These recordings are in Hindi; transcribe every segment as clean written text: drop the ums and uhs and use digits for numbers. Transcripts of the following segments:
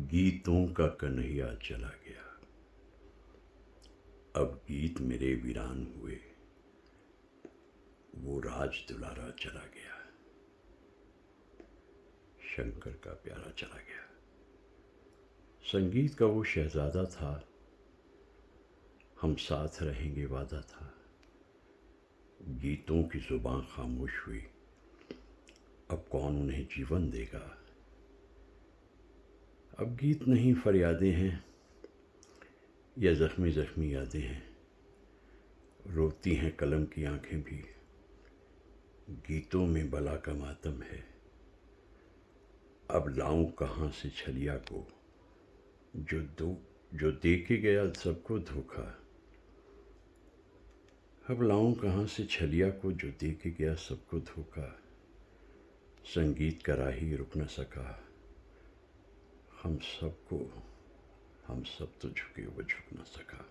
गीतों का कन्हैया चला गया, अब गीत मेरे वीरान हुए। वो राज दुलारा चला गया, शंकर का प्यारा चला गया। संगीत का वो शहजादा था, हम साथ रहेंगे वादा था। गीतों की जुबान खामोश हुई, अब कौन उन्हें जीवन देगा। अब गीत नहीं फरियादें हैं या ज़ख्मी ज़ख्मी यादें हैं, रोती हैं कलम की आंखें भी। गीतों में बला का मातम है, अब लाऊं कहाँ से छलिया को जो दे के गया सबको धोखा। अब लाऊं कहाँ से छलिया को जो दे के गया सबको धोखा। संगीत का राही रुक न सका, हम सब तो झुके वो झुक न सका।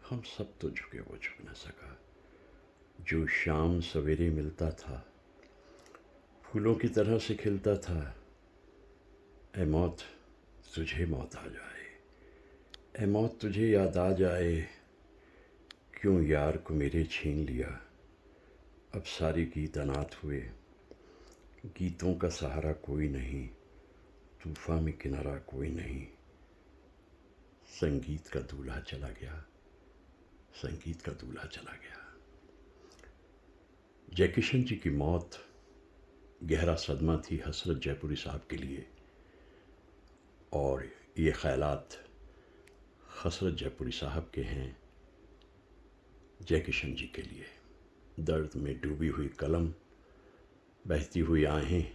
हम सब तो झुके वो झुक न सका। जो शाम सवेरे मिलता था, फूलों की तरह से खिलता था। ऐ मौत तुझे मौत आ जाए, ऐ मौत तुझे याद आ जाए, क्यों यार को मेरे छीन लिया। अब सारे गीत अनाथ हुए, गीतों का सहारा कोई नहीं, तूफान में किनारा कोई नहीं। संगीत का दूल्हा चला गया, संगीत का दूल्हा चला गया। जयकिशन जी की मौत गहरा सदमा थी हसरत जयपुरी साहब के लिए, और ये ख्यालात हसरत जयपुरी साहब के हैं जयकिशन जी के लिए। दर्द में डूबी हुई कलम, बहती हुई आहें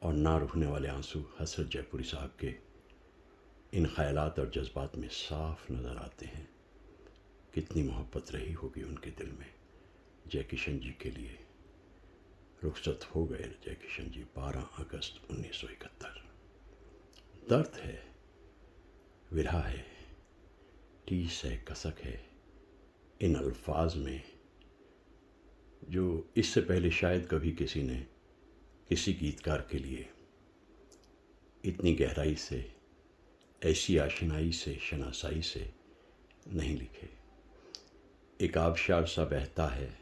और ना रुकने वाले आंसू हसरत जयपुरी साहब के इन ख्यालात और जज्बात में साफ नज़र आते हैं। कितनी मोहब्बत रही होगी उनके दिल में जयकिशन जी के लिए। रुखसत हो गए जयकिशन जी 12 अगस्त 1971। दर्द है, विरह है, टीस है, कसक है इन अल्फाज में, जो इससे पहले शायद कभी किसी ने किसी गीतकार के लिए इतनी गहराई से, ऐसी आशनाई से, शनासाई से नहीं लिखे। एक आबशार सा बहता है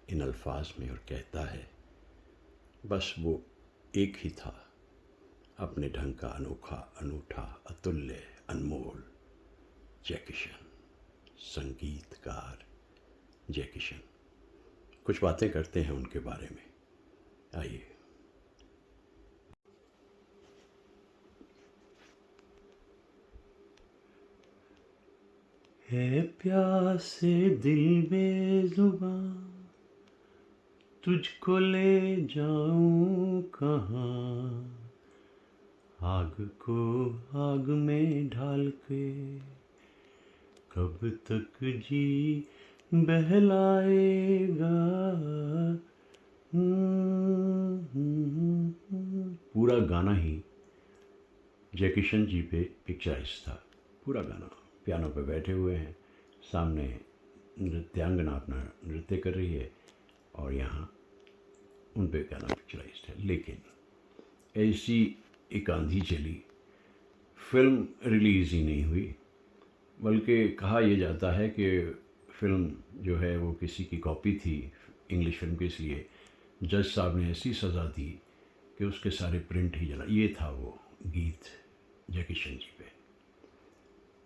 इन अल्फाज में और कहता है, बस वो एक ही था अपने ढंग का, अनोखा, अनूठा, अतुल्य, अनमोल जयकिशन, संगीतकार जयकिशन। कुछ बातें करते हैं उनके बारे में, आइए। है प्यासे दिल बेजुबां, तुझको ले जाऊं कहाँ, आग को आग में ढाल के कब तक जी बहलाएगा। पूरा गाना ही जयकिशन जी पे पिक्चराइज था। पूरा गाना, पियानो पे बैठे हुए हैं, सामने नृत्यांगना अपना नृत्य कर रही है और यहाँ उन पे गाना पिक्चराइज है। लेकिन ऐसी एक आंधी चली, फिल्म रिलीज़ ही नहीं हुई, बल्कि कहा यह जाता है कि फ़िल्म जो है वो किसी की कॉपी थी इंग्लिश फिल्म के, इसलिए जज साहब ने ऐसी सज़ा दी कि उसके सारे प्रिंट ही जला। ये था वो गीत जयकिशन जी पे।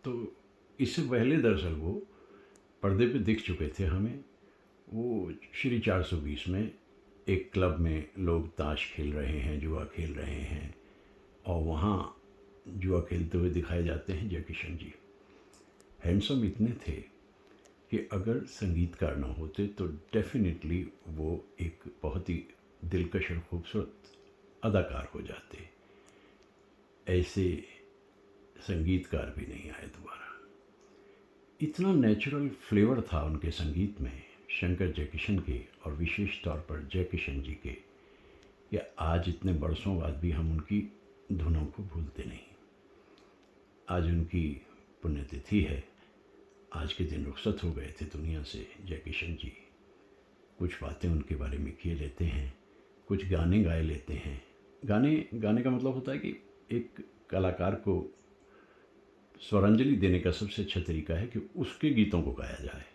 तो इससे पहले दरअसल वो पर्दे पे दिख चुके थे हमें। वो श्री 420 में एक क्लब में लोग ताश खेल रहे हैं, जुआ खेल रहे हैं, और वहाँ जुआ खेलते हुए दिखाए जाते हैं जयकिशन जी। हैंडसम इतने थे कि अगर संगीतकार ना होते तो डेफिनेटली वो एक बहुत ही दिलकश और खूबसूरत अदाकार हो जाते। ऐसे संगीतकार भी नहीं आए दोबारा। इतना नेचुरल फ्लेवर था उनके संगीत में, शंकर जयकिशन के, और विशेष तौर पर जयकिशन जी के, कि आज इतने बरसों बाद भी हम उनकी धुनों को भूलते नहीं। आज उनकी पुण्यतिथि है, आज के दिन रुखसत हो गए थे दुनिया से जयकिशन जी। कुछ बातें उनके बारे में किए लेते हैं, कुछ गाने गाए लेते हैं। गाने गाने का मतलब होता है कि एक कलाकार को स्वरांजलि देने का सबसे अच्छा तरीका है कि उसके गीतों को गाया जाए।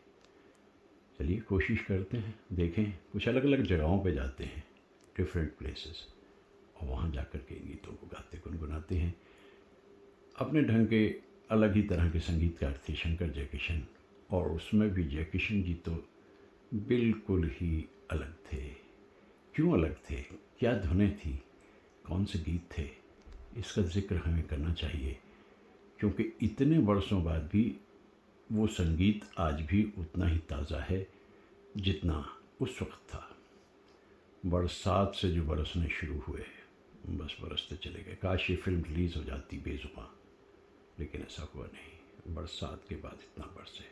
चलिए कोशिश करते हैं, देखें, कुछ अलग अलग जगहों पे जाते हैं, डिफरेंट प्लेसेस, और वहाँ जाकर के गीतों को गाते गुनगुनाते हैं। अपने ढंग के अलग ही तरह के संगीतकार थे शंकर जयकिशन, और उसमें भी जयकिशन जी तो बिल्कुल ही अलग थे। क्यों अलग थे, क्या धुनें थी, कौन से गीत थे, इसका जिक्र हमें करना चाहिए, क्योंकि इतने वर्षों बाद भी वो संगीत आज भी उतना ही ताज़ा है जितना उस वक्त था। बरसात से जो बरसने शुरू हुए, बस बरसते चले गए। काश ये फिल्म रिलीज़ हो जाती बेजुबां, लेकिन ऐसा हुआ नहीं। बरसात के बाद इतना बरसे,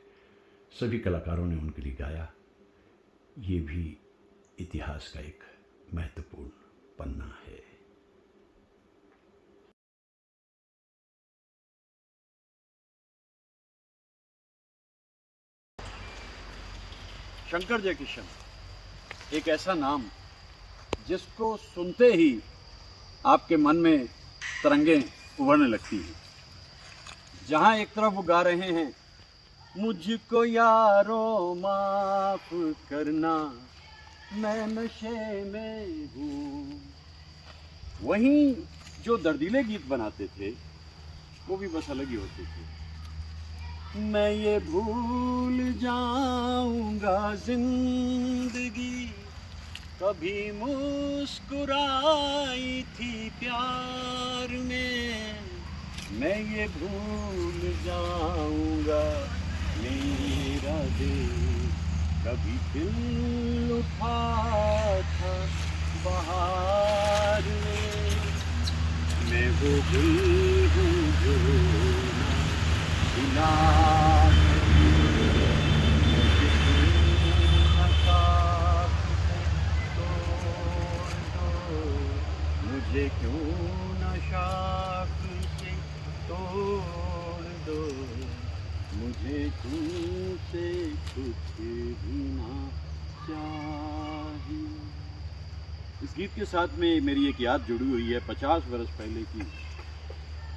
सभी कलाकारों ने उनके लिए गाया। ये भी इतिहास का एक महत्वपूर्ण पन्ना है। शंकर जयकिशन एक ऐसा नाम जिसको सुनते ही आपके मन में तरंगें उभरने लगती हैं। जहाँ एक तरफ वो गा रहे हैं, मुझको यारो माफ करना मैं नशे में हूँ, वहीं जो दर्दीले गीत बनाते थे वो भी बस अलग ही होते थे। मैं ये भूल जाऊंगा जिंदगी कभी मुस्कुराई थी प्यार में, मैं ये भूल जाऊंगा मेरा दिल कभी दिल उठा था बहार में, मैं वो दिल हूँ जो ना मुझे क्यों न शाख से तोड़ दो, मुझे तुमसे कुछ भी ना चाहिए। इस गीत के साथ में मेरी एक याद जुड़ी हुई है 50 वर्ष पहले की।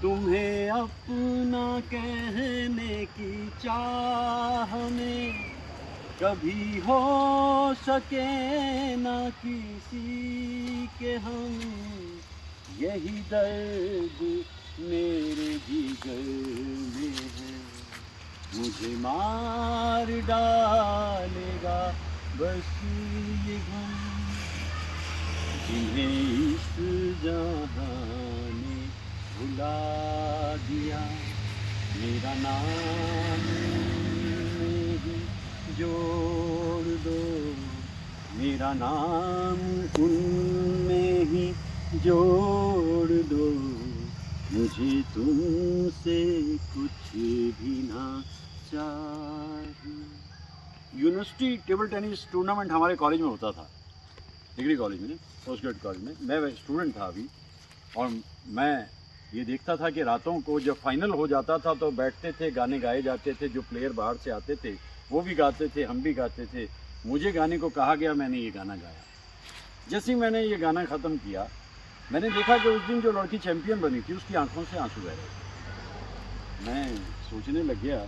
तुम्हें अपना कहने की चाह में कभी हो सके ना किसी के हम, यही दर्द मेरे जिगर में है, मुझे मार डालेगा बस ये गम, जिन्हें इस जहां ने भुला दिया, मेरा नाम नहीं जोड़ दो, मेरा नाम उनमें ही जोड़ दो, मुझे तुमसे कुछ भी ना चाहिए। यूनिवर्सिटी टेबल टेनिस टूर्नामेंट हमारे कॉलेज में होता था, डिग्री कॉलेज में, पोस्ट ग्रेड कॉलेज में। मैं स्टूडेंट था अभी, और मैं ये देखता था कि रातों को जब फाइनल हो जाता था तो बैठते थे, गाने गाए जाते थे, जो प्लेयर बाहर से आते थे वो भी गाते थे, हम भी गाते थे। मुझे गाने को कहा गया, मैंने ये गाना गाया। जैसे ही मैंने ये गाना ख़त्म किया, मैंने देखा कि उस दिन जो लड़की चैम्पियन बनी थी उसकी आंखों से आंसू बह रहे थे। मैं सोचने लग गया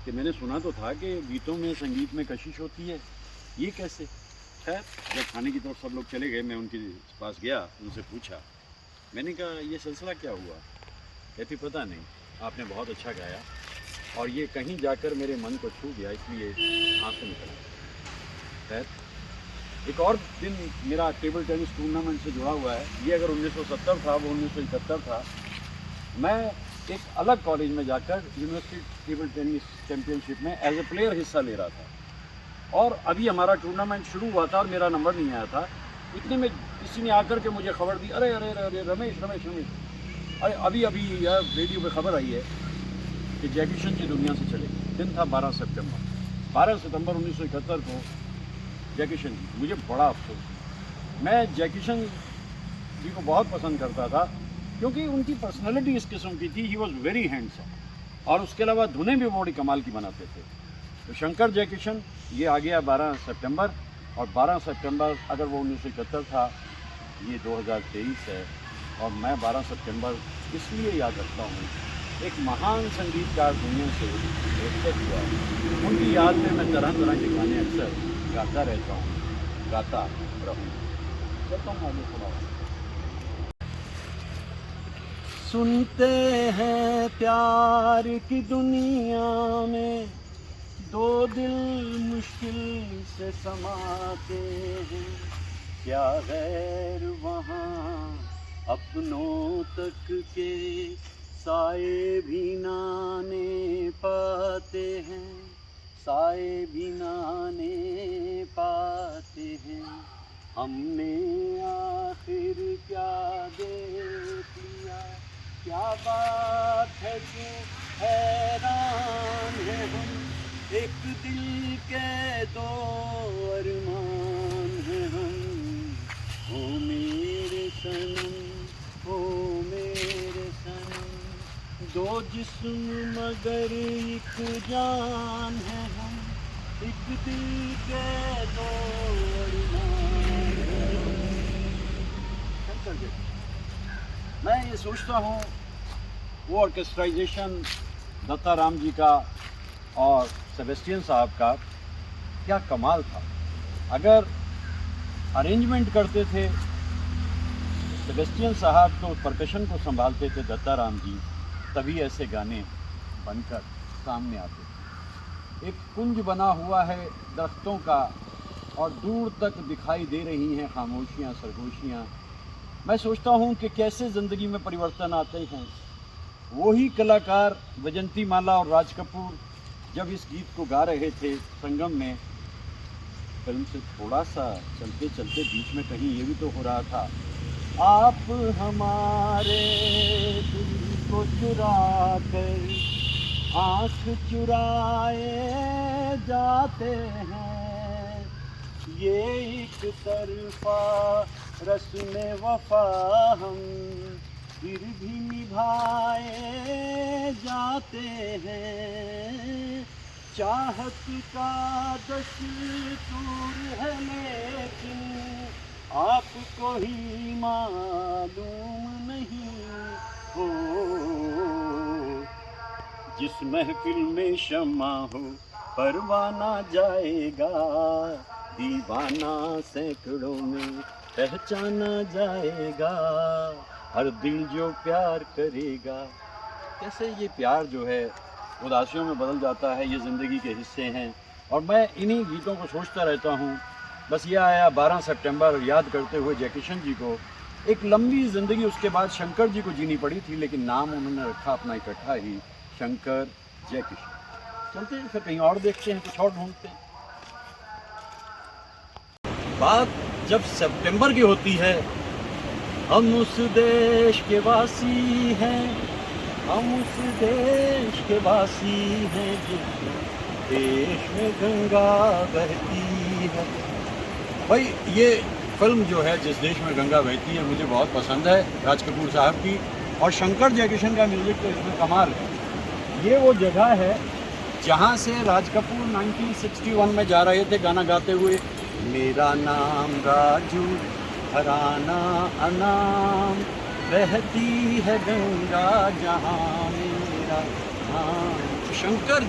कि मैंने सुना तो था कि गीतों में, संगीत में कशिश होती है, ये कैसे। खैर, जब खाने की तरफ सब लोग चले गए, मैं उनके पास गया, उनसे पूछा, मैंने कहा ये सिलसिला क्या हुआ। कहती पता नहीं, आपने बहुत अच्छा गाया और ये कहीं जाकर मेरे मन को छू गया, इसलिए आंसू निकला। खैर, एक और दिन मेरा टेबल टेनिस टूर्नामेंट से जुड़ा हुआ है। ये अगर 1970 था, वो 1971 था। मैं एक अलग कॉलेज में जाकर यूनिवर्सिटी टेबल टेनिस चैम्पियनशिप में एज ए प्लेयर हिस्सा ले रहा था, और अभी हमारा टूर्नामेंट शुरू हुआ था और मेरा नंबर नहीं आया था। इतने में किसी ने आकर के मुझे खबर दी, अरे अरे अरे रमेश रमेश रमेश, अरे अभी अभी यार रेडियो पे खबर आई है कि जयकिशन जी दुनिया से चले गए। दिन था 12 सितंबर 1971 को जयकिशन जी। मुझे बड़ा अफसोस। मैं जयकिशन जी को बहुत पसंद करता था क्योंकि उनकी पर्सनैलिटी इस किस्म की थी। ही वॉज वेरी हैंडसम, और उसके अलावा धुनें भी बड़ी कमाल की बनाते थे। तो शंकर जयकिशन ये आ गया 12 सितंबर, और 12 सितंबर अगर वो 1971 था, ये 2023 है, और मैं 12 सितंबर इसलिए याद रखता हूँ, एक महान संगीतकार दुनिया से रिश्ते हुआ, उनकी याद में मैं तरह तरह के गाने अक्सर गाता रहता हूँ, गाता रहूँ। चलता हूँ आगे थोड़ा। सुनते हैं प्यार की दुनिया में दो दिल मुश्किल से समाते हैं, क्या गैर वहाँ अपनों तक के साए भी नाने पाते हैं, साए भी नाने पाते हैं। हमने आखिर क्या देख लिया, क्या बात है क्यों हैरान है हम, एक दिल के दो अरमान हैं हम। ओ मेरे सनम, ओ मेरे सनम, दो जिस्म मगर एक जान है हम, एक दिल के दो अरमान हैं हम। मैं ये सोचता हूँ वो ऑर्केस्ट्राइजेशन दत्ता राम जी का और सेबेस्टियन साहब का क्या कमाल था। अगर अरेंजमेंट करते थे सेबेस्टियन साहब तो परकशन को संभालते थे दत्ता राम जी, तभी ऐसे गाने बनकर सामने आते थे। एक कुंज बना हुआ है दरख्तों का और दूर तक दिखाई दे रही हैं खामोशियाँ सरगोशियाँ। मैं सोचता हूँ कि कैसे ज़िंदगी में परिवर्तन आते हैं। वही कलाकार वैजंती माला और राज कपूर जब इस गीत को गा रहे थे संगम में, फिल्म से थोड़ा सा चलते चलते बीच में कहीं ये भी तो हो रहा था, आप हमारे दिल को चुरा कर आँख चुराए जाते हैं, ये एक तरफा रस्म वफा हम फिर भी निभाए जाते हैं। चाहत का दस्तूर है लेकिन आपको ही मालूम नहीं हो, जिस महफिल में शम्मा हो परवाना जाएगा, दीवाना सैकड़ों में पहचाना जाएगा, हर दिल जो प्यार करेगा। कैसे ये प्यार जो है उदासियों में बदल जाता है, ये ज़िंदगी के हिस्से हैं। और मैं इन्हीं गीतों को सोचता रहता हूँ। बस ये आया 12 सितंबर याद करते हुए जय किशन जी को। एक लंबी ज़िंदगी उसके बाद शंकर जी को जीनी पड़ी थी, लेकिन नाम उन्होंने रखा अपना इकट्ठा ही, शंकर जय किशन। चलते हैं फिर कहीं और देखते हैं, कुछ और ढूंढते हैं। बात जब सितंबर की होती है, हम उस देश के वासी हैं, हम उस देश के वासी हैं जिस देश में गंगा बहती है। भाई ये फिल्म जो है जिस देश में गंगा बहती है मुझे बहुत पसंद है, राज कपूर साहब की, और शंकर जयकिशन का म्यूज़िक तो इसमें कमाल है। ये वो जगह है जहाँ से राज कपूर 1961 में जा रहे थे गाना गाते हुए, मेरा नाम राजू हराना अनाम, बहती है गंगा जहाँ मेरा नाम। शंकर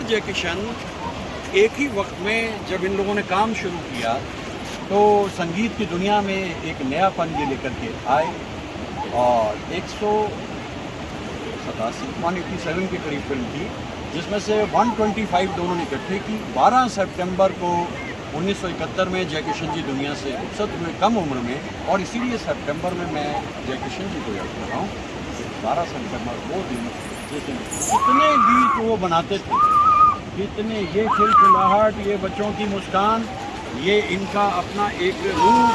जयकिशन एक ही वक्त में जब इन लोगों ने काम शुरू किया तो संगीत की दुनिया में एक नयापन ये लेकर के आए, और 187 के करीब फिल्म थी, जिसमें से 125 दोनों ने इकट्ठे की। 12 सितंबर को 1971 में जय किशन जी दुनिया से रुखसत हुए कम उम्र में, और इसीलिए सितंबर में मैं जय किशन जी को याद कर रहा हूँ। 12 सितंबर वो दिन जिस दिन कितने गीत वो बनाते थे, कितने, ये खिलखिलाहट, ये बच्चों की मुस्कान, ये इनका अपना एक रूप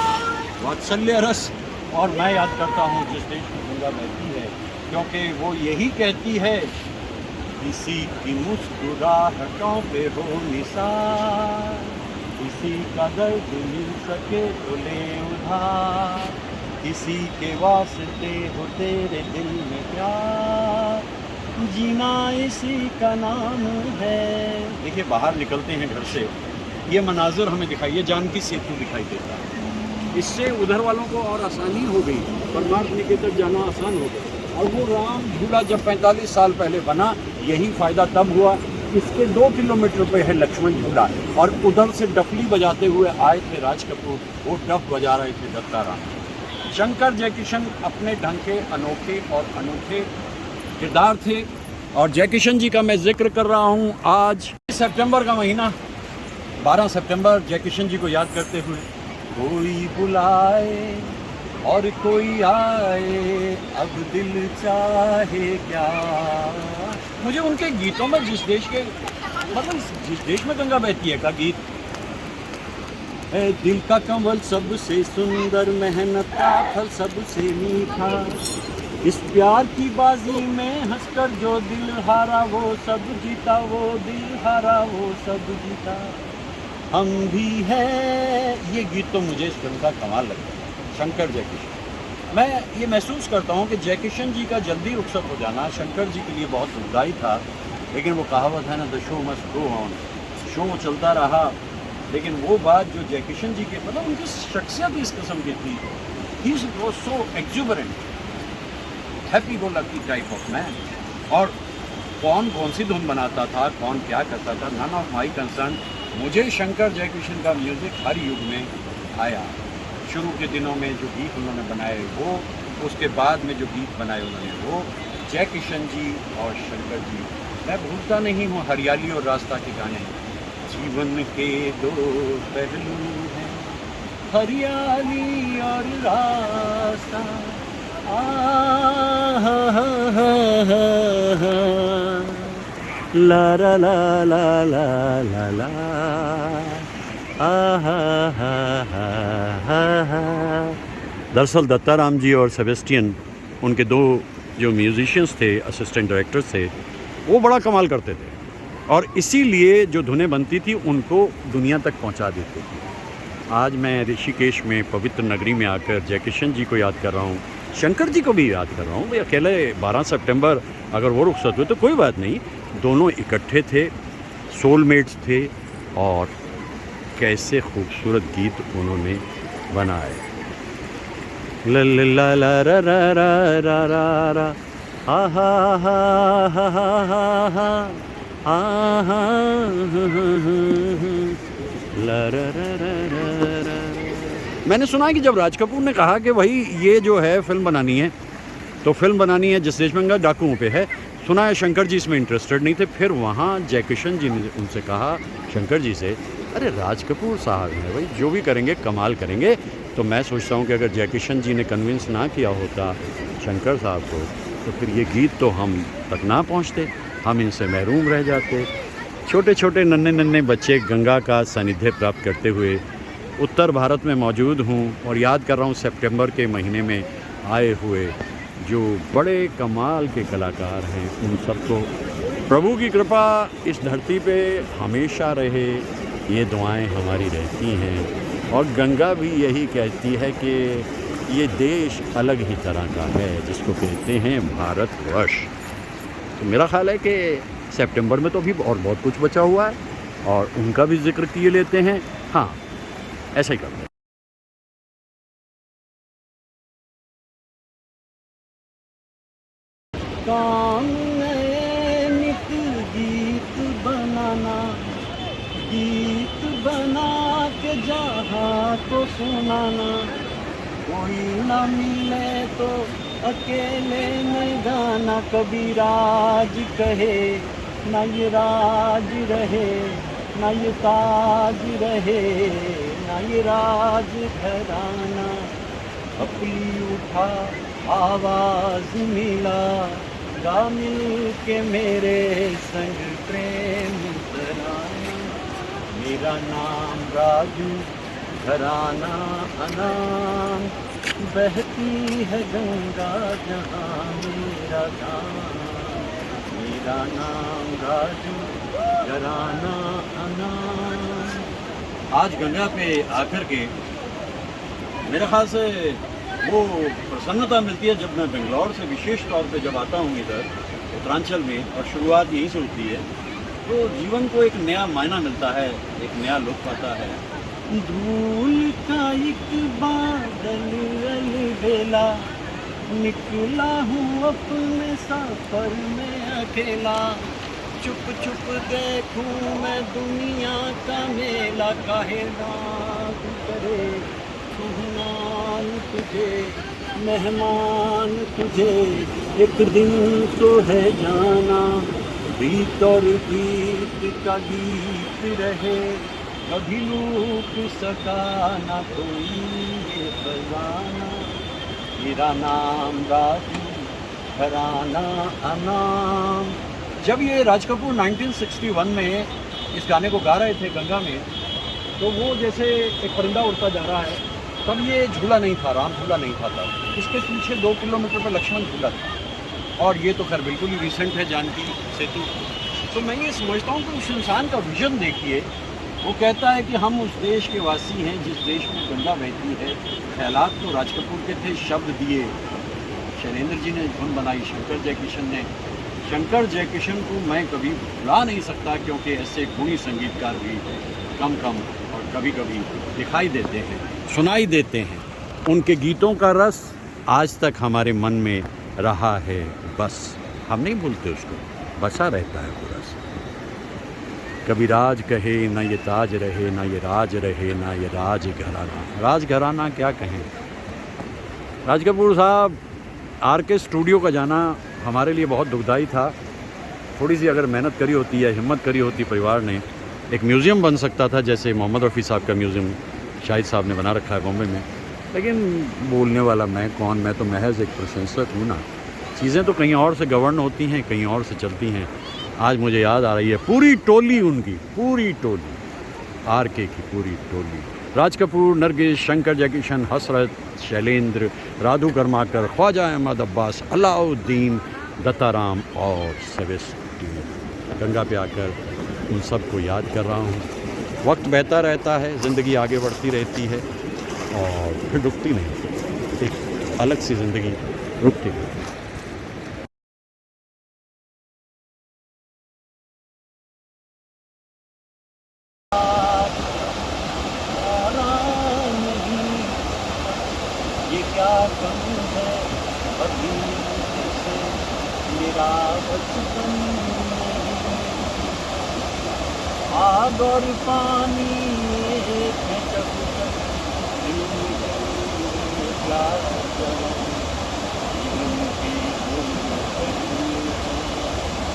वात्सल्य रस। और मैं याद करता हूँ जिस देश में गंगा बहती है, क्योंकि वो यही कहती है, किसी की मुस्कुराहटों पे हो निसार, किसी का दर्द मिल सके तो ले उधार, किसी के वास्ते हो तेरे दिल में प्यार, जीना इसी का नाम है। देखिए बाहर निकलते हैं घर से, ये मनाज़र हमें दिखाई, ये जानकी सेतु दिखाई देता है, इससे उधर वालों को और आसानी हो गई, परमार्थ निकेतन जाना आसान हो गया। और वो राम झूला जब 45 साल पहले बना, यही फ़ायदा तब हुआ। इसके 2 किलोमीटर पे है लक्ष्मण झूला, और उधर से डफली बजाते हुए आए थे राज कपूर, वो डफ बजा रहे थे दत्ता राम। शंकर जयकिशन अपने ढंग के अनोखे और अनूठे किरदार थे। और जयकिशन जी का मैं जिक्र कर रहा हूँ आज सितंबर का महीना, 12 सितंबर, जयकिशन जी को याद करते हुए। कोई बुलाए और कोई आए, अब दिल चाहे क्या। मुझे उनके गीतों में जिस देश में गंगा बहती है का गीत, ए दिल का कमल सबसे सुंदर, मेहनत का फल सबसे मीठा, इस प्यार की बाजी में हंसकर जो दिल हारा वो सब जीता, वो दिल हारा वो सब जीता, हम भी है। ये गीत तो मुझे इस फिल्म का कमाल लगता है, शंकर जयकिशन। मैं ये महसूस करता हूँ कि जयकिशन जी का जल्दी रुखसत हो जाना शंकर जी के लिए बहुत दुखदाई था। लेकिन वो कहावत है ना, the show must go on, show चलता रहा। लेकिन वो बात जो जयकिशन जी के, मतलब उनकी शख्सियत इस किस्म की थी, he was so exuberant, happy go lucky type of man. और कौन सी धुन बनाता था, कौन क्या करता था, नन ऑफ माई कंसर्न। मुझे शंकर जयकिशन का म्यूज़िक हर युग में आया। शुरू के दिनों में जो गीत उन्होंने बनाए वो, उसके बाद में जो गीत बनाए उन्होंने वो, जयकिशन जी और शंकर जी। मैं भूलता नहीं हूँ हरियाली और रास्ता के गाने। जीवन के 2 पहलू हैं, हरियाली और रास्ता। ला ला ला ला ला ला ला, दरअसल दत्ता राम जी और सेबेस्टियन, उनके 2 जो म्यूजिशियंस थे, असिस्टेंट डायरेक्टर्स थे, वो बड़ा कमाल करते थे। और इसीलिए जो धुनें बनती थी उनको दुनिया तक पहुंचा देते थे। आज मैं ऋषिकेश में पवित्र नगरी में आकर जयकिशन जी को याद कर रहा हूँ, शंकर जी को भी याद कर रहा हूँ। भाई अकेले 12 सितंबर अगर वो रुखसत हुए तो कोई बात नहीं, दोनों इकट्ठे थे, सोलमेट्स थे। और कैसे खूबसूरत गीत उन्होंने बनाए। ला ला ला रा रा रा रा रा रा, हा हा हा हा हा हा, हा ला रा रा रा रा। मैंने सुना है कि जब राज कपूर ने कहा कि भाई ये जो है फिल्म बनानी है, तो फिल्म बनानी है जिस देश में गंगा डाकुओं पे है, सुना है शंकर जी इसमें इंटरेस्टेड नहीं थे। फिर वहाँ जयकिशन जी ने उनसे कहा, शंकर जी से, अरे राज कपूर साहब हैं भाई, जो भी करेंगे कमाल करेंगे। तो मैं सोचता हूँ कि अगर जयकिशन जी ने कन्विंस ना किया होता शंकर साहब को, तो फिर ये गीत तो हम तक ना पहुँचते, हम इनसे महरूम रह जाते। छोटे छोटे नन्हे नन्हे बच्चे गंगा का सानिध्य प्राप्त करते हुए उत्तर भारत में मौजूद हूँ, और याद कर रहा हूँ सितंबर के महीने में आए हुए जो बड़े कमाल के कलाकार हैं, उन सबको प्रभु की कृपा इस धरती पे हमेशा रहे, ये दुआएं हमारी रहती हैं। और गंगा भी यही कहती है कि ये देश अलग ही तरह का है, जिसको कहते हैं भारतवर्ष। तो मेरा ख़्याल है कि सितंबर में तो अभी और बहुत कुछ बचा हुआ है, और उनका भी जिक्र किए लेते हैं। हाँ, ऐसा ही करते हैं। काम है नित गीत बनाना, गीत बना के जहाँ को सुनाना, कोई ना मिले तो अकेले में गाना। कभी राज कहे ना ये राज रहे, ना ये ताज रहे, ना ये राज घराना। अपनी उठा आवाज मिला, गा मिल के मेरे संग प्रेम तराना। मेरा नाम राजू, घराना अनाम, बहती है गंगा जहाँ मेरा गाँव। मेरा नाम राजू, घराना अनाम। आज गंगा पे आकर के मेरे ख्याल से वो प्रसन्नता मिलती है जब मैं बेंगलोर से विशेष तौर पे जब आता हूँ इधर उत्तरांचल में, और शुरुआत यहीं से होती है, तो जीवन को एक नया मायना मिलता है, एक नया लुत्फ आता है। धूल का एक बार मेला, निकला हूँ अपने सफर में अकेला। चुप चुप देखूं मैं दुनिया का मेला, काहे नाज करे मेहमान तुझे, मेहमान तुझे। एक दिन तो है जाना, गीत और गीत का गीत रहे, कभी लूट सका ना कोई ये खजाना। मेरा नाम राजू, घराना अनाम। जब ये राज कपूर 1961 में इस गाने को गा रहे थे गंगा में, तो वो जैसे एक परिंदा उड़ता जा रहा है, तब ये झूला नहीं था, राम झूला नहीं था तब। इसके पीछे 2 किलोमीटर पर लक्ष्मण झूला था, और ये तो खैर बिल्कुल ही रिसेंट है, जानकी सेतु। तो मैं ये समझता हूँ कि उस इंसान का विजन देखिए। वो कहता है कि हम उस देश के वासी हैं जिस देश में गंगा बहती है। ख्यालात तो राज कपूर के थे, शब्द दिए शैलेंद्र जी ने, धुन बनाई शंकर जयकिशन ने। शंकर जयकिशन को मैं कभी भुला नहीं सकता, क्योंकि ऐसे गुणी संगीतकार भी कम कम और कभी कभी दिखाई देते हैं, सुनाई देते हैं। उनके गीतों का रस आज तक हमारे मन में रहा है, बस हम नहीं भूलते उसको, बसा रहता है वो रस। कभी राज कहे ना ये ताज रहे, ना ये राज रहे, ना ये राज घराना। राज घराना क्या कहें। राज कपूर साहब, आर के स्टूडियो का जाना हमारे लिए बहुत दुखदाई था। थोड़ी सी अगर मेहनत करी होती या हिम्मत करी होती परिवार ने, एक म्यूज़ियम बन सकता था, जैसे मोहम्मद रफ़ी साहब का म्यूज़ियम शाहिद साहब ने बना रखा है बॉम्बे में। लेकिन बोलने वाला मैं कौन, मैं तो महज एक प्रशंसक हूँ ना। चीज़ें तो कहीं और से गवर्न होती हैं, कहीं और से चलती हैं। आज मुझे याद आ रही है पूरी टोली उनकी, पूरी टोली, आर के की पूरी टोली। राज कपूर, नरगिस, शंकर जयकिशन, हसरत, शैलेंद्र, राधू कर्माकर, ख्वाजा अहमद अब्बास, अलाउद्दीन, दत्ताराम और सेबेस्टियन। गंगा पे आकर उन सबको याद कर रहा हूँ। वक्त बहता रहता है, ज़िंदगी आगे बढ़ती रहती है और फिर रुकती नहीं। एक अलग सी ज़िंदगी रुकती नहीं। ये क्या कम है अभी से मेरा बचपन नहीं। आग और पानी एक है जब तक दिल में क्या करूं। जीवन की गुम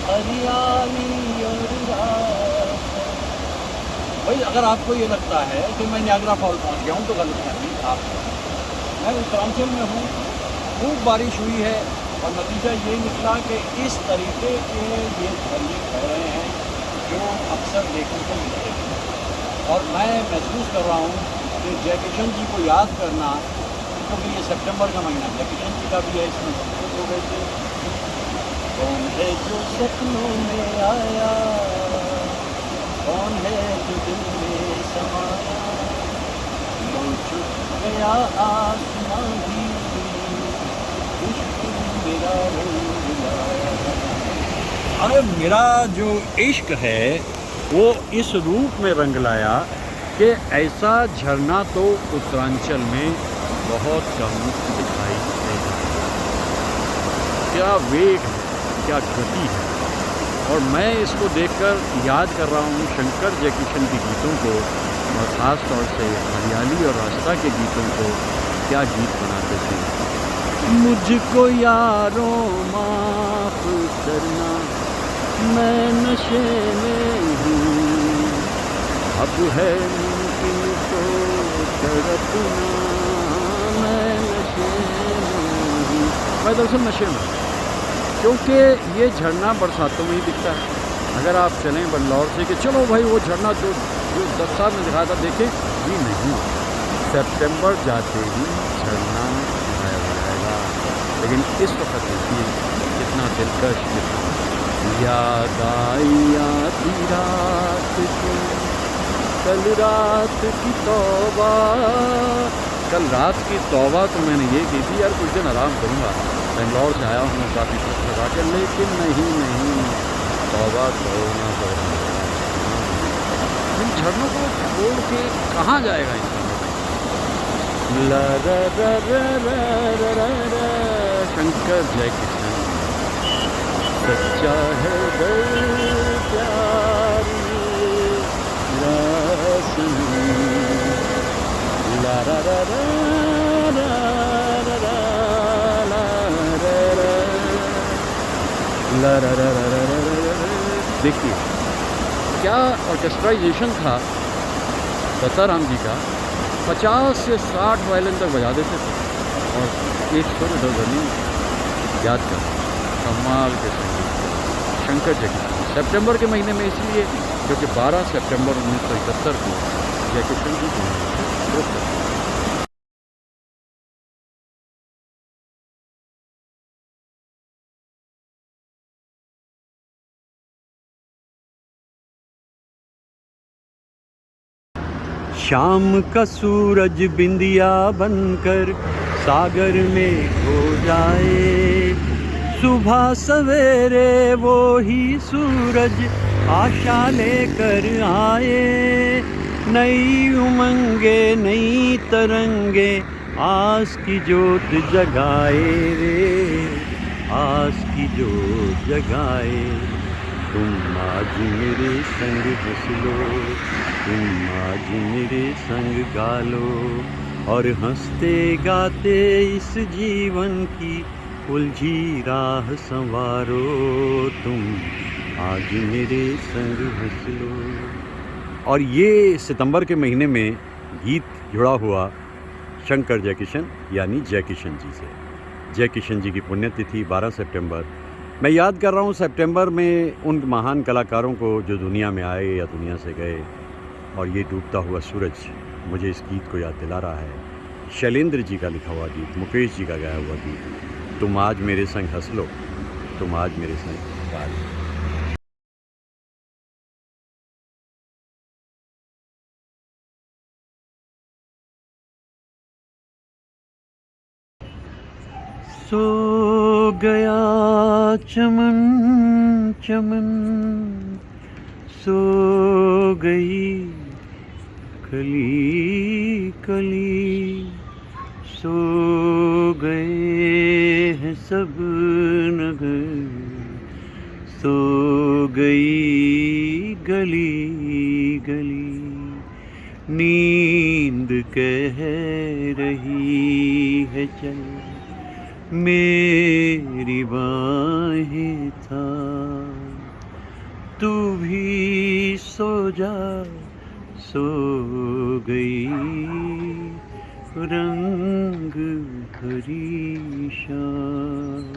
हरियाली और रात। भाई अगर आपको ये लगता है कि मैं नियाग्रा फॉल पहुंच गया हूँ तो गलत फहमी आप। मैं उत्तरांचल में हूँ, खूब बारिश हुई है और नतीजा ये निकला कि इस तरीके के ये झरने बह रहे हैं जो अक्सर देखने को मिलते हैं। और मैं महसूस कर रहा हूँ कि जयकिशन जी को याद करना, क्योंकि ये सितंबर का महीना जयकिशन जी का भी है, इसमें संस्कृत हो गए थे। कौन है जो सपनों में आया, कौन है जो दिल में समाया, छुप गया आसमां भी, इश्क मेरा रंग लाया। अरे मेरा जो इश्क है वो इस रूप में रंग लाया कि ऐसा झरना तो उत्तरांचल में बहुत कम दिखाई देगा। क्या वेग है, क्या गति है। और मैं इसको देखकर याद कर रहा हूँ शंकर जयकिशन के गीतों को, और ख़ास तौर से हरियाली और रास्ता के गीतों को। क्या गीत बनाते थे। मुझको यारों माफ़ करना, मैं नशे में हूँ, अब है मुमकिन तो तड़पना, मैं नशे में हूँ। मैं दरअसल नशे में हूँ, क्योंकि ये झरना बरसातों में ही दिखता है। अगर आप चलें बल्लौर से कि चलो भाई वो झरना जो 10 साल में दिखाया था देखें, भी नहीं। सितंबर जाते ही झरना गायब हो जाएगा। लेकिन इस वक्त देखिए कितना दिलकश, याद आई आधी रात की, कल रात की तौबा। कल रात की तौबा तो मैंने ये की थी यार कुछ दिन आराम करूँगा, बेंगलौर से आया हूँ काफ़ी थक थका के, लेकिन नहीं, तौबा तोड़ना पड़ेगा। इन झरनों को छोड़ के कहाँ जाएगा इंसान। ला रा रा रा रा रा रा रा। शंकर जय कृष्ण। सच्चा है दर्द प्यार मेरा सनम। ला रा रा रा रा रा रा ला रा रा ला रा रा रा रा रा रा। देखिए क्या ऑर्केस्ट्राइजेशन था दत्ताराम जी का। 50 से 60 वायलिन तक बजा देते थे और एक सुर इधर उधर नहीं याद कर। कमाल के संगीत शंकर जयकिशन। सितंबर के महीने में इसलिए क्योंकि 12 सितंबर 1971 को जयकिशन जी को शाम का सूरज बिंदिया बनकर सागर में खो जाए। सुबह सवेरे वो ही सूरज आशा लेकर आए। नई उमंगे नई तरंगे आस की जोत जगाए रे, आस की जोत जगाए। तुम आज मेरे संग हंस लो, तुम आज मेरे संग गा लो और हंसते गाते इस जीवन की उलझी राह संवारो। तुम आज मेरे संग हंस लो। और ये सितंबर के महीने में गीत जुड़ा हुआ शंकर जयकिशन यानी जयकिशन जी से। जयकिशन जी की पुण्यतिथि 12 सितंबर। मैं याद कर रहा हूँ सितंबर में उन महान कलाकारों को जो दुनिया में आए या दुनिया से गए। और ये डूबता हुआ सूरज मुझे इस गीत को याद दिला रहा है। शैलेंद्र जी का लिखा हुआ गीत, मुकेश जी का गाया हुआ गीत। तुम आज मेरे संग हंस लो, तुम आज मेरे संग गा लो। सो गया चमन चमन, सो गई कली कली, सो गए हैं सब नगर, सो गई गली गली। नींद कह रही है चल मेरी बाहें थाम, तू भी सो जा, सो गई रंग भरी शाम।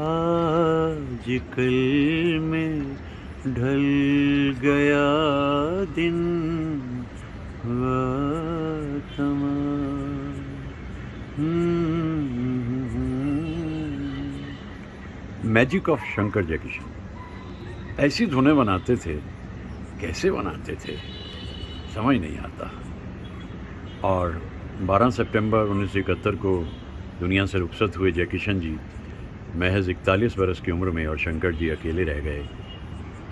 आज कल में ढल गया दिन हुआ तमाम। Magic of Shankar Jaikishan. ऐसी धुनें बनाते थे, कैसे बनाते थे समझ नहीं आता। और 12 सितंबर 1971 को दुनिया से रुखसत हुए जयकिशन जी महज 41 बरस की उम्र में, और शंकर जी अकेले रह गए।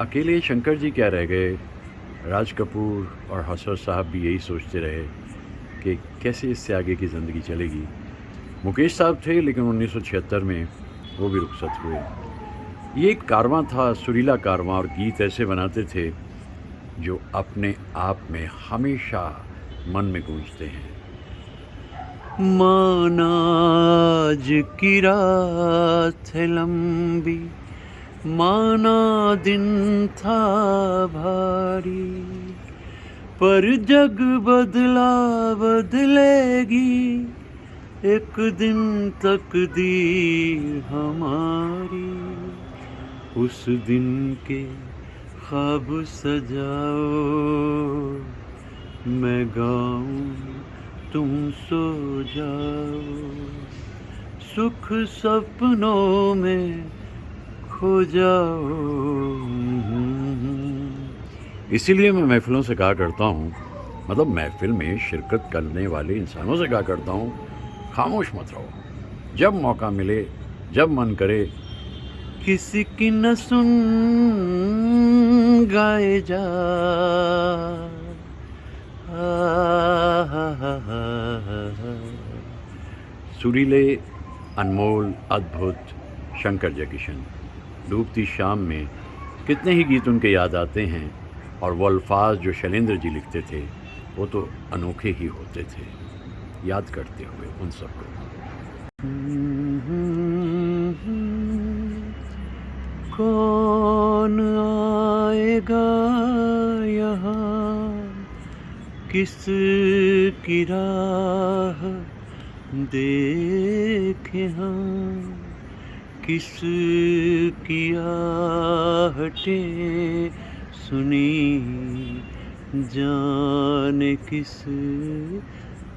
अकेले शंकर जी क्या रह गए, राज कपूर और हसरत साहब भी यही सोचते रहे कि कैसे इससे आगे की ज़िंदगी चलेगी। मुकेश साहब थे लेकिन 1976 में वो भी रुखसत हुए। ये एक कारवां था, सुरीला कारवां, और गीत ऐसे बनाते थे जो अपने आप में हमेशा मन में गूंजते हैं। माना आज की रात है लंबी, माना दिन था भारी, पर जग बदला बदलेगी एक दिन तकदीर हमारी। उस दिन के ख्वाब सजाओ, मैं गाऊं तुम सो जाओ, सुख सपनों में खो जाओ। इसीलिए मैं महफिलों से कहा करता हूँ, मतलब महफिल में शिरकत करने वाले इंसानों से कहा करता हूँ, खामोश मत रहो। जब मौका मिले, जब मन करे, किसी की न सुन गाए जा। सुरीले, अनमोल, अद्भुत शंकर जयकिशन। डूबती शाम में कितने ही गीत उनके याद आते हैं, और वो अल्फाज जो शैलेंद्र जी लिखते थे वो तो अनोखे ही होते थे। याद करते हुए उन सबको। कौन आएगा यहाँ, किस की राह देखे हम, किस की आहटें सुनी, जाने किस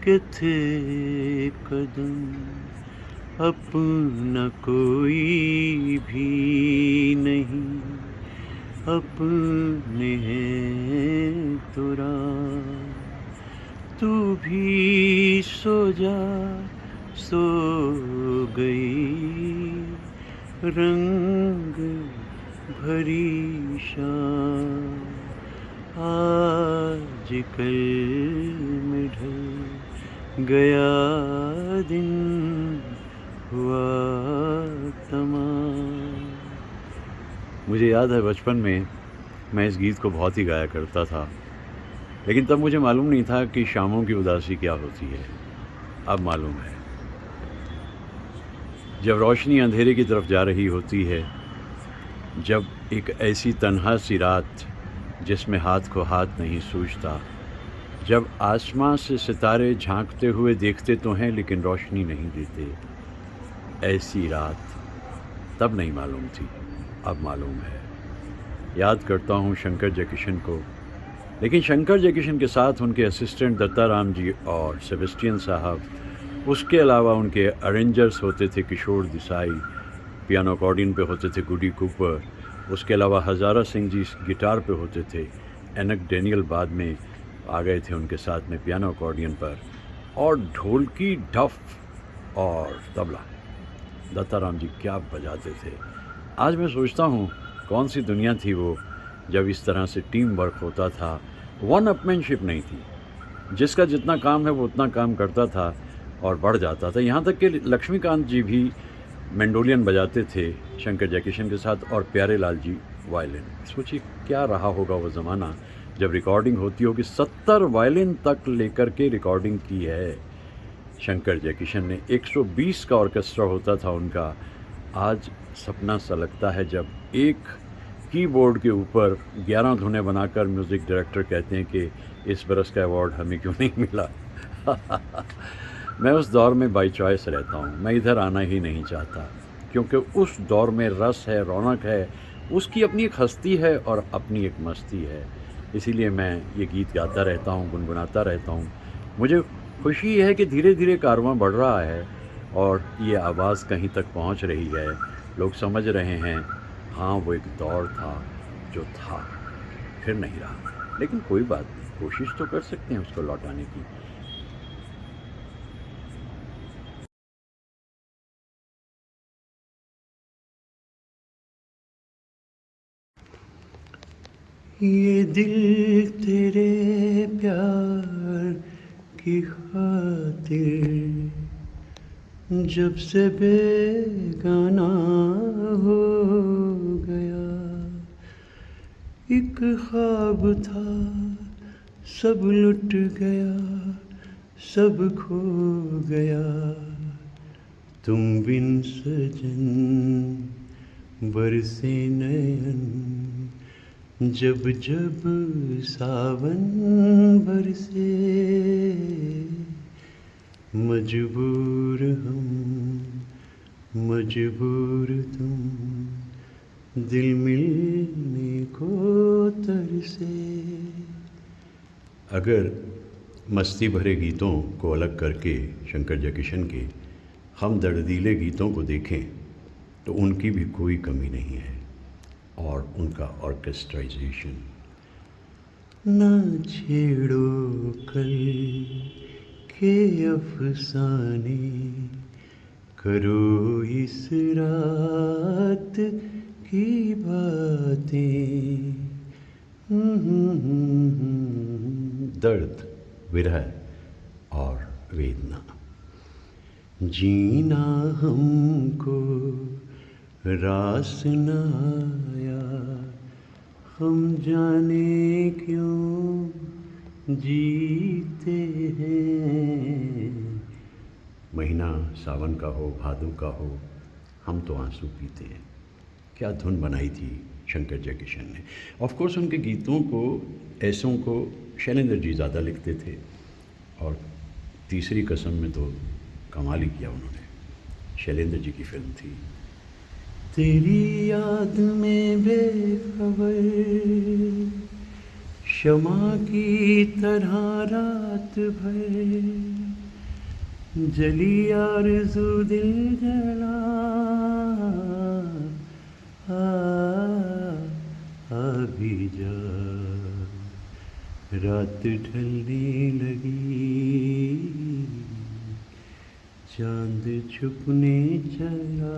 के थे कदम, अपना कोई भी नहीं, अपने हैं तो राम। तू भी सो जा, सो गई रंग भरी शाम, आज कल में ढल गया दिन, हुआ तमाम। मुझे याद है बचपन में मैं इस गीत को बहुत ही गाया करता था, लेकिन तब मुझे मालूम नहीं था कि शामों की उदासी क्या होती है। अब मालूम है। जब रोशनी अंधेरे की तरफ जा रही होती है, जब एक ऐसी तन्हा सी रात जिसमें हाथ को हाथ नहीं सूझता, जब आसमां से सितारे झांकते हुए देखते तो हैं लेकिन रोशनी नहीं देते, ऐसी रात तब नहीं मालूम थी, अब मालूम है। याद करता हूँ शंकर जयकिशन को, लेकिन शंकर जयकिशन के साथ उनके असिस्टेंट दत्ताराम जी और सेबेस्टियन साहब, उसके अलावा उनके अरेंजर्स होते थे किशोर देसाई, पियानो अकॉर्डियन पे होते थे गुडी कूपर, उसके अलावा हज़ारा सिंह जी गिटार पे होते थे, एनक डेनियल बाद में आ गए थे उनके साथ में पियानो अकॉर्डियन पर, और ढोलकी, डफ और तबला दत्ताराम जी क्या बजाते थे। आज मैं सोचता हूँ कौन सी दुनिया थी वो जब इस तरह से टीम वर्क होता था, वन अपमैनशिप नहीं थी, जिसका जितना काम है वो उतना काम करता था और बढ़ जाता था। यहाँ तक कि लक्ष्मीकांत जी भी मैंडोलियन बजाते थे शंकर जयकिशन के साथ, और प्यारे लाल जी वायलिन। सोचिए क्या रहा होगा वो ज़माना जब रिकॉर्डिंग होती होगी। 70 वायलिन तक लेकर के रिकॉर्डिंग की है शंकर जयकिशन ने। 120 का ऑर्केस्ट्रा होता था उनका। आज सपना सा लगता है जब एक कीबोर्ड के ऊपर 11 धुनें बनाकर म्यूज़िक डायरेक्टर कहते हैं कि इस बरस का अवार्ड हमें क्यों नहीं मिला। मैं उस दौर में बाई चॉइस रहता हूँ, मैं इधर आना ही नहीं चाहता, क्योंकि उस दौर में रस है, रौनक है, उसकी अपनी एक हस्ती है और अपनी एक मस्ती है। इसीलिए मैं ये गीत गाता रहता हूँ, गुनगुनाता रहता हूँ। मुझे खुशी है कि धीरे धीरे कारवां बढ़ रहा है और ये आवाज़ कहीं तक पहुँच रही है, लोग समझ रहे हैं हाँ वो एक दौर था जो था, फिर नहीं रहा। लेकिन कोई बात नहीं, कोशिश तो कर सकते हैं उसको लौटाने की। ये दिल तेरे प्यार की खातिर जब से बेगाना हो गया, एक ख्वाब था सब लुट गया, सब खो गया, तुम बिन सजन बरसे नयन, जब जब सावन बरसे, मजबूर हम मजबूर तुम, दिल मिलने को तरसे। अगर मस्ती भरे गीतों को अलग करके शंकर जयकिशन के हम दर्दीले गीतों को देखें तो उनकी भी कोई कमी नहीं है, और उनका ऑर्केस्ट्राइजेशन। ना छेड़ो कल के अफसाने, करो इस रात की बातें। दर्द, विरह और वेदना, जीना हमको रास न आया, हम जाने क्यों जीते हैं। महीना सावन का हो, भादों का हो, हम तो आंसू पीते हैं। क्या धुन बनाई थी शंकर जयकिशन ने। ऑफ कोर्स उनके गीतों को, ऐसों को शैलेंद्र जी ज़्यादा लिखते थे, और तीसरी कसम में तो कमाल ही किया उन्होंने। शैलेंद्र जी की फिल्म थी तेरी याद में बेखबर, शमा की तरह रात भर, जली आरज़ू दिल जला, आ भी जा, रात ढलने लगी, चांद छुपने चला।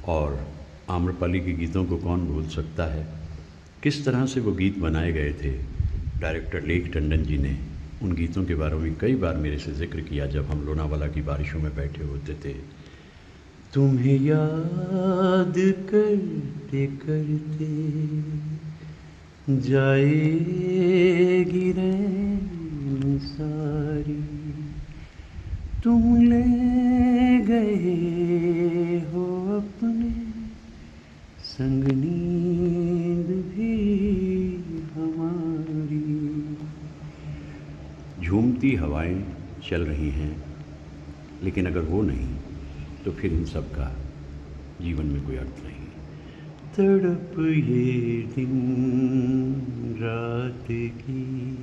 और आम्रपाली के गीतों को कौन भूल सकता है। किस तरह से वो गीत बनाए गए थे। डायरेक्टर लेख टंडन जी ने उन गीतों के बारे में कई बार मेरे से जिक्र किया जब हम लोनावाला की बारिशों में बैठे होते थे। तुम्हें याद करते करते जाएगी रैन सारी, तुम ले गए हो अपने संग नींद भी हमारी। झूमती हवाएं चल रही हैं, लेकिन अगर वो नहीं तो फिर इन सब का जीवन में कोई अर्थ नहीं। तड़प ये दिन रात की,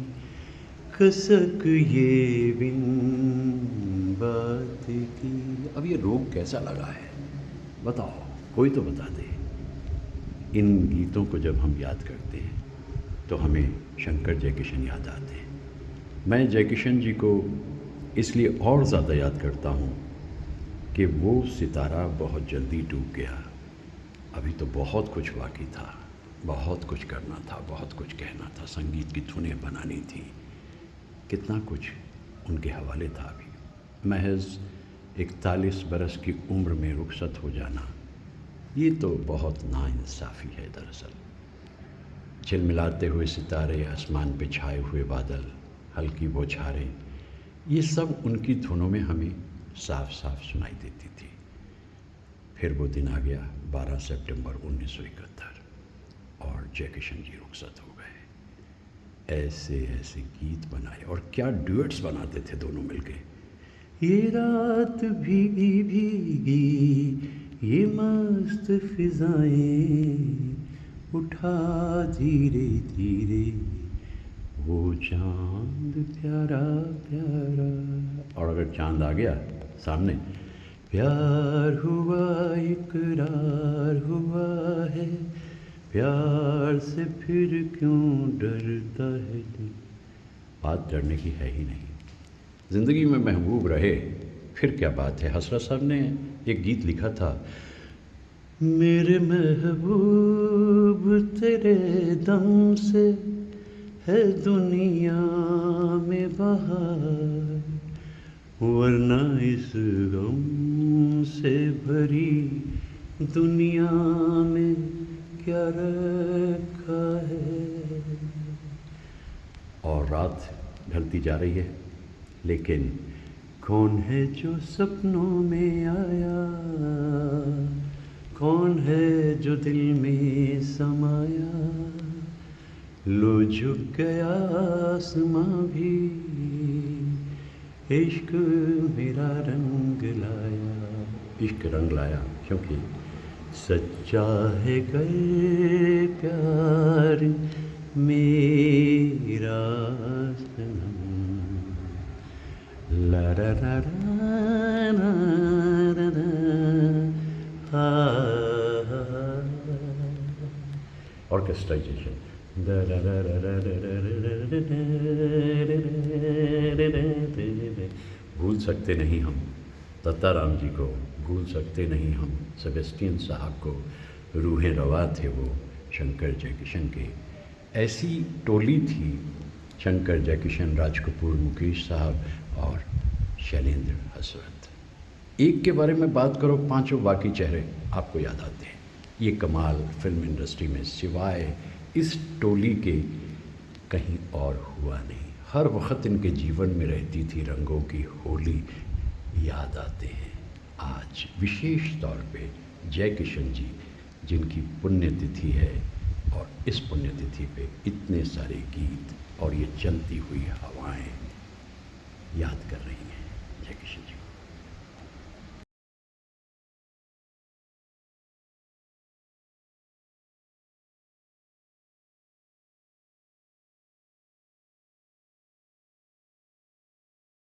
खसक ये बिन बात की। अब ये रोग कैसा लगा है बताओ, कोई तो बता दे। इन गीतों को जब हम याद करते हैं तो हमें शंकर जयकिशन याद आते हैं। मैं जयकिशन जी को इसलिए और ज़्यादा याद करता हूँ कि वो सितारा बहुत जल्दी डूब गया। अभी तो बहुत कुछ बाकी था, बहुत कुछ करना था, बहुत कुछ कहना था, संगीत की धुनें बनानी थी, कितना कुछ उनके हवाले था। अभी महज 41 बरस की उम्र में रुखसत हो जाना, ये तो बहुत नाइंसाफ़ी है दरअसल। झिलमिलाते हुए सितारे, आसमान पे छाए हुए बादल, हल्की बौछारें, ये सब उनकी धुनों में हमें साफ साफ सुनाई देती थी। फिर वो दिन आ गया 12 सितंबर 1971 और जयकिशन जी रुखसत हो गए। ऐसे ऐसे गीत बनाए और क्या ड्यूएट्स बनाते थे दोनों मिलके। ये रात भीगी भीगी ये मस्त फिजाएं, उठा धीरे धीरे वो चांद प्यारा प्यारा। और अगर चांद आ गया सामने, प्यार हुआ इकरार हुआ है, प्यार से फिर क्यों डरता है दिल। बात डरने की है ही नहीं, ज़िंदगी में महबूब रहे फिर क्या बात है। हसरत साहब ने एक गीत लिखा था, मेरे महबूब तेरे दम से है दुनिया में बहार, वरना इस गम से भरी दुनिया में क्या रखा है। और रात ढलती जा रही है, लेकिन कौन है जो सपनों में आया, कौन है जो दिल में समाया। लो झुक गया आसमां भी, इश्क मेरा रंग लाया। इश्क रंग लाया क्योंकि सच्चा है गर प्यार मेरा सनम। ला रा रा रा रा रा ऑर्केस्ट्राइजेशन। भूल सकते नहीं हम दत्ताराम जी को, भूल सकते नहीं हम सेबेस्टियन साहब को। रूहें रवा थे वो शंकर जयकिशन के। ऐसी टोली थी शंकर, जयकिशन, राज कपूर, मुकेश साहब और शैलेंद्र हसरत। एक के बारे में बात करो, पांचों बाकी चेहरे आपको याद आते हैं। ये कमाल फिल्म इंडस्ट्री में सिवाय इस टोली के कहीं और हुआ नहीं। हर वक्त इनके जीवन में रहती थी रंगों की होली, याद आते हैं आज विशेष तौर पे जय किशन जी, जिनकी पुण्यतिथि है और इस पुण्यतिथि पे इतने सारे गीत और ये चलती हुई हवाएं याद कर रही हैं जय किशन जी को।